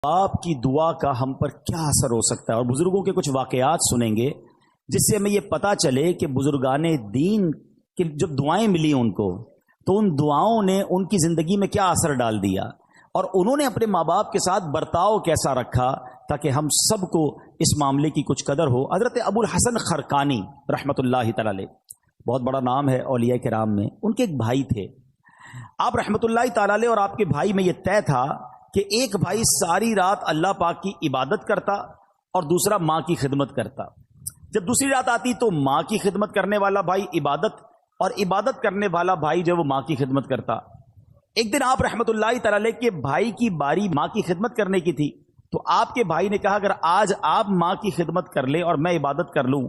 باپ کی دعا کا ہم پر کیا اثر ہو سکتا ہے، اور بزرگوں کے کچھ واقعات سنیں گے جس سے ہمیں یہ پتا چلے کہ بزرگان دین کی جب دعائیں ملی ان کو تو ان دعاؤں نے ان کی زندگی میں کیا اثر ڈال دیا، اور انہوں نے اپنے ماں باپ کے ساتھ برتاؤ کیسا رکھا تاکہ ہم سب کو اس معاملے کی کچھ قدر ہو۔ حضرت ابو الحسن خرقانی رحمۃ اللہ تعالی علیہ، بہت بڑا نام ہے اولیاء کرام میں، ان کے ایک بھائی تھے آپ رحمۃ اللہ تعالی علیہ، اور آپ کے بھائی میں یہ طے تھا کہ ایک بھائی ساری رات اللہ پاک کی عبادت کرتا اور دوسرا ماں کی خدمت کرتا۔ جب دوسری رات آتی تو ماں کی خدمت کرنے والا بھائی عبادت، اور عبادت کرنے والا بھائی جو وہ ماں کی خدمت کرتا۔ ایک دن آپ رحمۃ اللہ تعالی علیہ کے بھائی کی باری ماں کی خدمت کرنے کی تھی، تو آپ کے بھائی نے کہا اگر آج آپ ماں کی خدمت کر لیں اور میں عبادت کر لوں،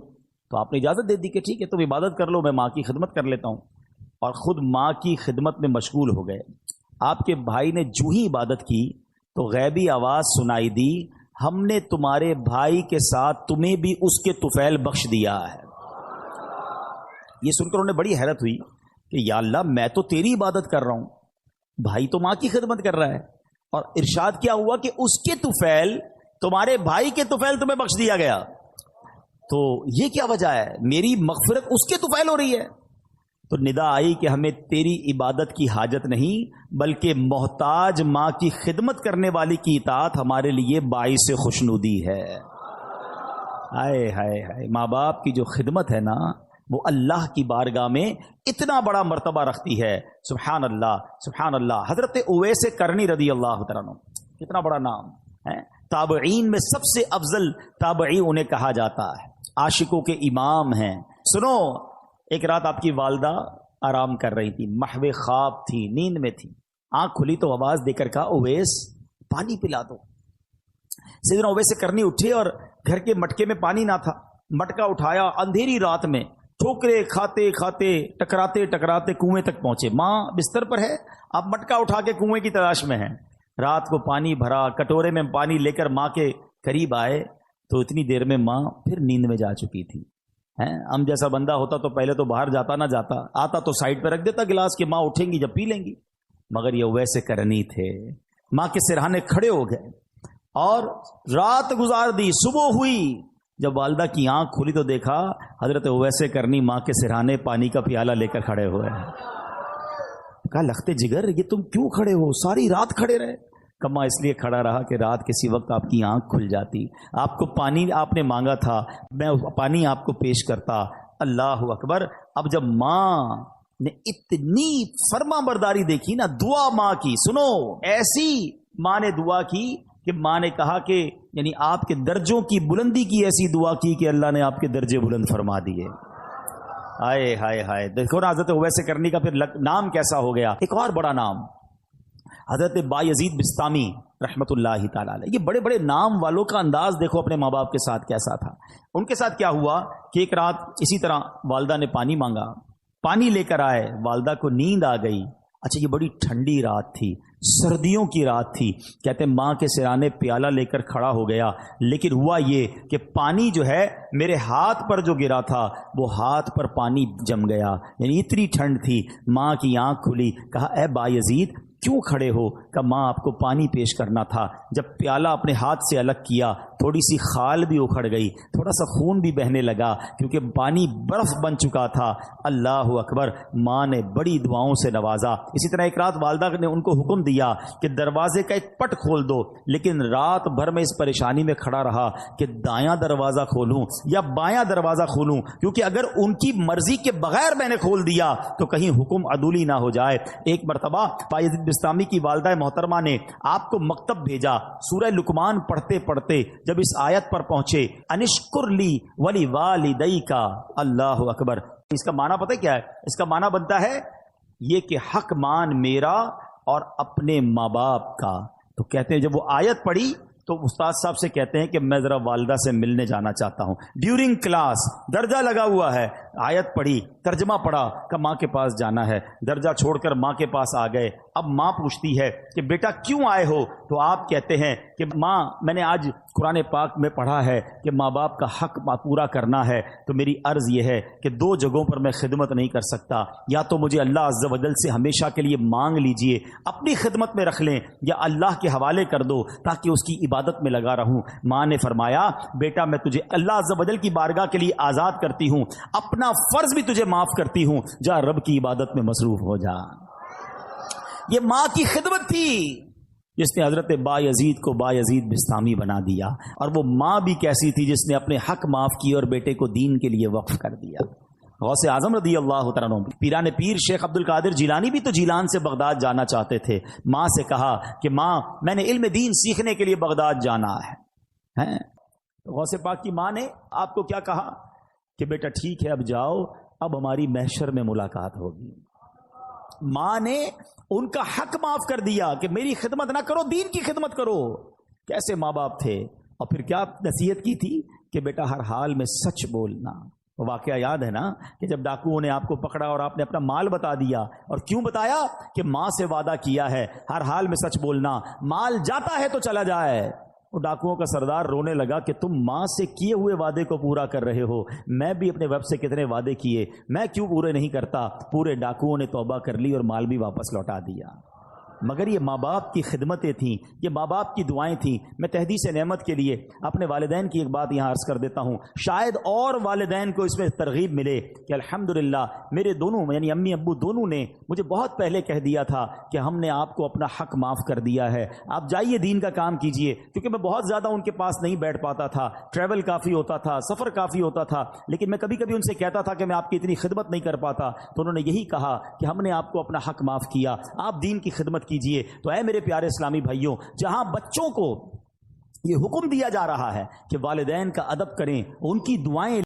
تو آپ نے اجازت دے دی کہ ٹھیک ہے تم عبادت کر لو، میں ماں کی خدمت کر لیتا ہوں، اور خود ماں کی خدمت میں مشغول ہو گئے۔ آپ کے بھائی نے جو ہی عبادت کی تو غیبی آواز سنائی دی، ہم نے تمہارے بھائی کے ساتھ تمہیں بھی اس کے طفیل بخش دیا ہے۔ یہ سن کر انہیں بڑی حیرت ہوئی کہ یا اللہ، میں تو تیری عبادت کر رہا ہوں، بھائی تو ماں کی خدمت کر رہا ہے، اور ارشاد کیا ہوا کہ اس کے طفیل، تمہارے بھائی کے طفیل تمہیں بخش دیا گیا، تو یہ کیا وجہ ہے؟ میری مغفرت اس کے طفیل ہو رہی ہے۔ تو ندا آئی کہ ہمیں تیری عبادت کی حاجت نہیں، بلکہ محتاج ماں کی خدمت کرنے والی کی اطاعت ہمارے لیے باعث خوشنودی ہے۔ ہائے ہائے ہائے، ماں باپ کی جو خدمت ہے نا، وہ اللہ کی بارگاہ میں اتنا بڑا مرتبہ رکھتی ہے۔ سبحان اللہ سبحان اللہ۔ حضرت اویس کرنی رضی اللہ تعالیٰ عنہ، کتنا بڑا نام ہے، تابعین میں سب سے افضل تابعی انہیں کہا جاتا ہے، عاشقوں کے امام ہیں۔ سنو، ایک رات آپ کی والدہ آرام کر رہی تھی، محو خواب تھی، نیند میں تھی، آنکھ کھلی تو آواز دے کر کہا اویس پانی پلا دو۔ سیدنا اویس کرنی اٹھے اور گھر کے مٹکے میں پانی نہ تھا، مٹکا اٹھایا، اندھیری رات میں ٹھوکرے کھاتے کھاتے ٹکراتے ٹکراتے کنویں تک پہنچے۔ ماں بستر پر ہے، آپ مٹکا اٹھا کے کنویں کی تلاش میں ہیں۔ رات کو پانی بھرا، کٹورے میں پانی لے کر ماں کے قریب آئے تو اتنی دیر میں ماں پھر نیند میں جا چکی تھی۔ ہم جیسا بندہ ہوتا تو پہلے تو باہر جاتا نہ جاتا، آتا تو سائڈ پہ رکھ دیتا گلاس کہ ماں اٹھیں گی جب پی لیں گی، مگر یہ ویسے کرنی تھے، ماں کے سرہانے کھڑے ہو گئے اور رات گزار دی۔ صبح ہوئی، جب والدہ کی آنکھ کھلی تو دیکھا حضرت ویسے کرنی ماں کے سرہانے پانی کا پیالہ لے کر کھڑے ہوئے۔ کہا لختے جگر، یہ تم کیوں کھڑے ہو؟ ساری رات کھڑے رہے۔ کما اس لیے کھڑا رہا کہ رات کسی وقت آپ کی آنکھ کھل جاتی، آپ کو پانی آپ نے مانگا تھا، میں پانی آپ کو پیش کرتا۔ اللہ اکبر۔ اب جب ماں نے اتنی فرما برداری دیکھی نا، دعا ماں کی سنو، ایسی ماں نے دعا کی کہ ماں نے کہا کہ یعنی آپ کے درجوں کی بلندی کی ایسی دعا کی کہ اللہ نے آپ کے درجے بلند فرما دیے۔ ہائے ہائے ہائے، دیکھو نا حضرت ویسے کرنی کا پھر نام کیسا ہو گیا۔ ایک اور بڑا نام حضرت بایزید بستامی رحمت اللہ تعالی علیہ۔ یہ بڑے بڑے نام والوں کا انداز دیکھو اپنے ماں باپ کے ساتھ کیسا تھا۔ ان کے ساتھ کیا ہوا کہ ایک رات اسی طرح والدہ نے پانی مانگا، پانی لے کر آئے، والدہ کو نیند آ گئی۔ اچھا، یہ بڑی ٹھنڈی رات تھی، سردیوں کی رات تھی، کہتے ہیں ماں کے سرانے پیالہ لے کر کھڑا ہو گیا، لیکن ہوا یہ کہ پانی جو ہے میرے ہاتھ پر جو گرا تھا وہ ہاتھ پر پانی جم گیا، یعنی اتنی ٹھنڈ تھی۔ ماں کی آنکھ کھلی، کہا اے بایزید کیوں کھڑے ہو؟ کہ ماں آپ کو پانی پیش کرنا تھا۔ جب پیالہ اپنے ہاتھ سے الگ کیا، تھوڑی سی خال بھی اکھڑ گئی، تھوڑا سا خون بھی بہنے لگا، کیونکہ پانی برف بن چکا تھا۔ اللہ اکبر۔ ماں نے بڑی دعاؤں سے نوازا۔ اسی طرح ایک رات والدہ نے ان کو حکم دیا کہ دروازے کا ایک پٹ کھول دو، لیکن رات بھر میں اس پریشانی میں کھڑا رہا کہ دایاں دروازہ کھولوں یا بایاں دروازہ کھولوں، کیونکہ اگر ان کی مرضی کے بغیر میں نے کھول دیا تو کہیں حکم عدولی نہ ہو جائے۔ ایک مرتبہ بایزید بستامی کی والدہ محترمہ نے آپ کو مکتب بھیجا، سورہ لقمان پڑھتے پڑھتے جب اس آیت پر پہنچے، انشکر لی ولی والدیک، اللہ اکبر۔ اس کا معنی پتہ کیا ہے؟ اس کا معنی بنتا ہے یہ کہ حق مان میرا اور اپنے ماں باپ کا۔ تو کہتے ہیں جب وہ آیت پڑھی تو استاد صاحب سے کہتے ہیں کہ میں ذرا والدہ سے ملنے جانا چاہتا ہوں. ڈیورنگ کلاس درجہ لگا ہوا ہے, آیت پڑھی, ترجمہ پڑھا کہ ماں کے پاس جانا ہے, درجہ چھوڑ کر ماں کے پاس آ گئے. اب ماں پوچھتی ہے کہ بیٹا کیوں آئے ہو؟ تو آپ کہتے ہیں کہ ماں میں نے آج قرآن پاک میں پڑھا ہے کہ ماں باپ کا حق پورا کرنا ہے, تو میری عرض یہ ہے کہ دو جگہوں پر میں خدمت نہیں کر سکتا, یا تو مجھے اللہ عز و جل سے ہمیشہ کے لیے مانگ لیجئے, اپنی خدمت میں رکھ لیں, یا اللہ کے حوالے کر دو تاکہ اس کی عبادت میں لگا رہوں. ماں نے فرمایا بیٹا میں تجھے اللہ عز و جل کی بارگاہ کے لیے آزاد کرتی ہوں, اپنا فرض بھی تجھے معاف کرتی ہوں, جا رب کی عبادت میں مصروف ہو جا. یہ ماں کی خدمت تھی جس نے حضرت بایزید کو بایزید بستامی بنا دیا, اور وہ ماں بھی کیسی تھی جس نے اپنے حق معاف کیے اور بیٹے کو دین کے لیے وقف کر دیا. غوث اعظم رضی اللہ تعالیٰ عنہ, پیران پیر شیخ عبد القادر جیلانی بھی تو جیلان سے بغداد جانا چاہتے تھے. ماں سے کہا کہ ماں میں نے علم دین سیکھنے کے لیے بغداد جانا ہے. غوث پاک کی ماں نے آپ کو کیا کہا کہ بیٹا ٹھیک ہے اب جاؤ, اب ہماری محشر میں ملاقات ہوگی. ماں نے ان کا حق معاف کر دیا کہ میری خدمت نہ کرو, دین کی خدمت کرو. کیسے ماں باپ تھے. اور پھر کیا نصیحت کی تھی کہ بیٹا ہر حال میں سچ بولنا. واقعہ یاد ہے نا کہ جب ڈاکوؤں نے آپ کو پکڑا اور آپ نے اپنا مال بتا دیا, اور کیوں بتایا کہ ماں سے وعدہ کیا ہے ہر حال میں سچ بولنا, مال جاتا ہے تو چلا جائے. وہ ڈاکوؤں کا سردار رونے لگا کہ تم ماں سے کیے ہوئے وعدے کو پورا کر رہے ہو, میں بھی اپنے ویب سے کتنے وعدے کیے, میں کیوں پورے نہیں کرتا. پورے ڈاکوؤں نے توبہ کر لی اور مال بھی واپس لوٹا دیا. مگر یہ ماں باپ کی خدمتیں تھیں, یہ ماں باپ کی دعائیں تھیں. میں تحدیث نعمت کے لیے اپنے والدین کی ایک بات یہاں عرض کر دیتا ہوں, شاید اور والدین کو اس میں ترغیب ملے کہ الحمدللہ میرے دونوں یعنی امی ابو دونوں نے مجھے بہت پہلے کہہ دیا تھا کہ ہم نے آپ کو اپنا حق معاف کر دیا ہے, آپ جائیے دین کا کام کیجئے. کیونکہ میں بہت زیادہ ان کے پاس نہیں بیٹھ پاتا تھا, ٹریول کافی ہوتا تھا, سفر کافی ہوتا تھا, لیکن میں کبھی کبھی ان سے کہتا تھا کہ میں آپ کی اتنی خدمت نہیں کر پاتا. تو انہوں نے یہی کہا کہ ہم نے آپ کو اپنا حق معاف کیا, آپ دین کی خدمت کیجئے. تو اے میرے پیارے اسلامی بھائیوں, جہاں بچوں کو یہ حکم دیا جا رہا ہے کہ والدین کا ادب کریں, ان کی دعائیں